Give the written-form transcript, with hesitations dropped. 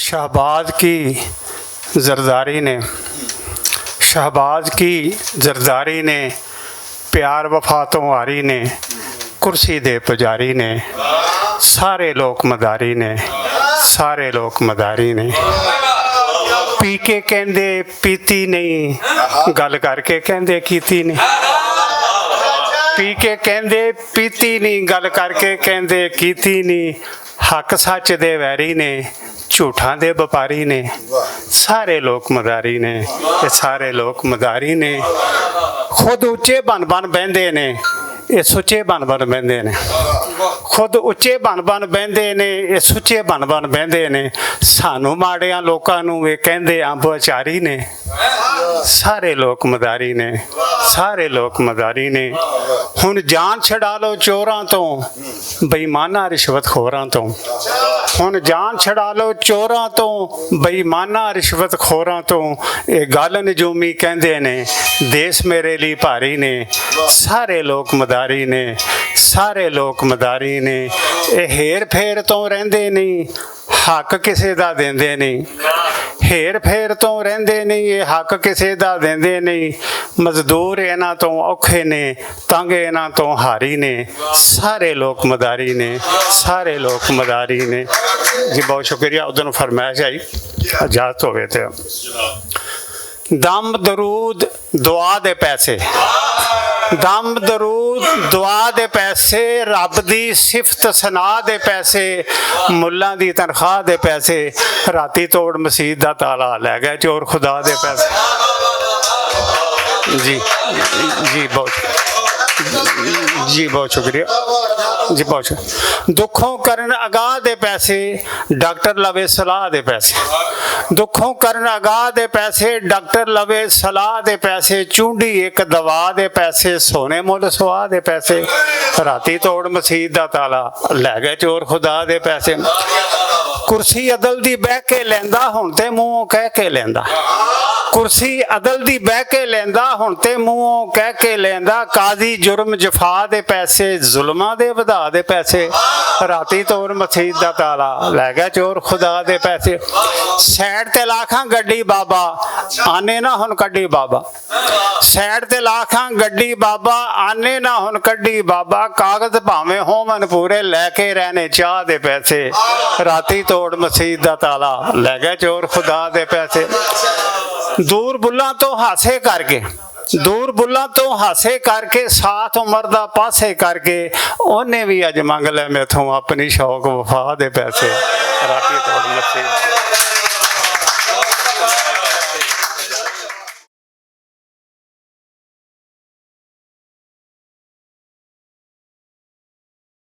शहबाज की जरदारी ने, शहबाज की जरदारी ने, प्यार वफा तो हारी ने, कुर्सी दे पुजारी ने, सारे लोक मदारी ने, सारे लोक मदारी ने। पी के कहंदे पीती नहीं, गल करके कहंदे कीती नहीं। पी के कहंदे पीती नहीं, गल करके कहंदे कीती नहीं। हक सच दे वैरी ने, झूठां दे व्यापारी ने, सारे लोक मदारी ने, ये सारे लोक मदारी ने। खुद उच्चे बन बन बहंदे ने, ये सुचे बन बन बहंदे ने। खुद उच्चे बन बन बहंदे ने, ये सुचे बन बन बहंदे ने। सानू माड़ियां लोकां नू ये कहंदे अंब अचारी ने, सारे लोक मदारी ने, सारे लोक मदारी ने। हुण जान छड़ा लो चोरां तो, बेईमाना रिश्वतखोरां तो। हुण जान छड़ा लो चोरां तो, बेईमाना रिश्वतखोरां तो। ये गल नजूमी कहंदे ने, देश मेरे लिए भारी ने, सारे लोक मदारी ने, सारे लोक मदारी ने। ये हेर फेर तो रहिंदे नहीं, हक किसे दा देंदे नहीं। हेर फेर तो रहिंदे नहीं, ये हक किसे दा देंदे नहीं। मजदूर इन्हां तो औखे ने, तंग इन्हां तो हारी ने, सारे लोक मदारी ने, सारे लोक मदारी ने। जी बहुत शुक्रिया। उधर फरमाइश आई इजाजत होवे ते दम दरूद दुआ दे पैसे, दम दरूद दुआ दे पैसे, रब दी सिफत सना दे पैसे, मुल्लां दी तनख्वाह दे पैसे, राती तोड़ मसीत दा ताला लै गए चोर खुदा दे पैसे। जी जी बहुत जी बहुत शुक्रिया जी बहुत शुक्रिया। दुखों करन अगाह दे पैसे, डॉक्टर लवे सलाह दे पैसे। दुखों करन अगाह दे पैसे, डॉक्टर लवे सलाह दे पैसे। चूंडी एक दवा दे पैसे, सोने मुल सुहा दे पैसे, राती तोड़ मसीत दा ताला लै गए चोर खुदा दे पैसे। कुर्सी अदल दी बह के लैंदा, हुण ते मूंहों कह के लैंदा। कुर्सी अदल दी बह के लैंदा, हुण ते मूंहों कह के लैंदा। काजी जुर्म जफा दे पैसे, जुल्मां दे वधा दे पैसे, राती तोड़ मसीत दा ताला लै गया चोर खुदा दे पैसे। सैड ते लाखां गड्डी बाबा, आने ना हुण कड्डी बाबा। सैड ते लाखां गड्डी बाबा, आने ना हुण कड्डी बाबा। कागज भावें होवन पूरे, लैके रहने चाह दे पैसे, राती तोड़ मसीत दा ताला लै गया चोर खुदा दे पैसे। दूर बुल्लां तो हासे करके, दूर बुल्लां तो हासे करके, साथ उमर दा पासे करके, उन्हें भी अज मंग लै मैथों अपनी शौक वफा दे पैसे, राती तोड़ मसीत।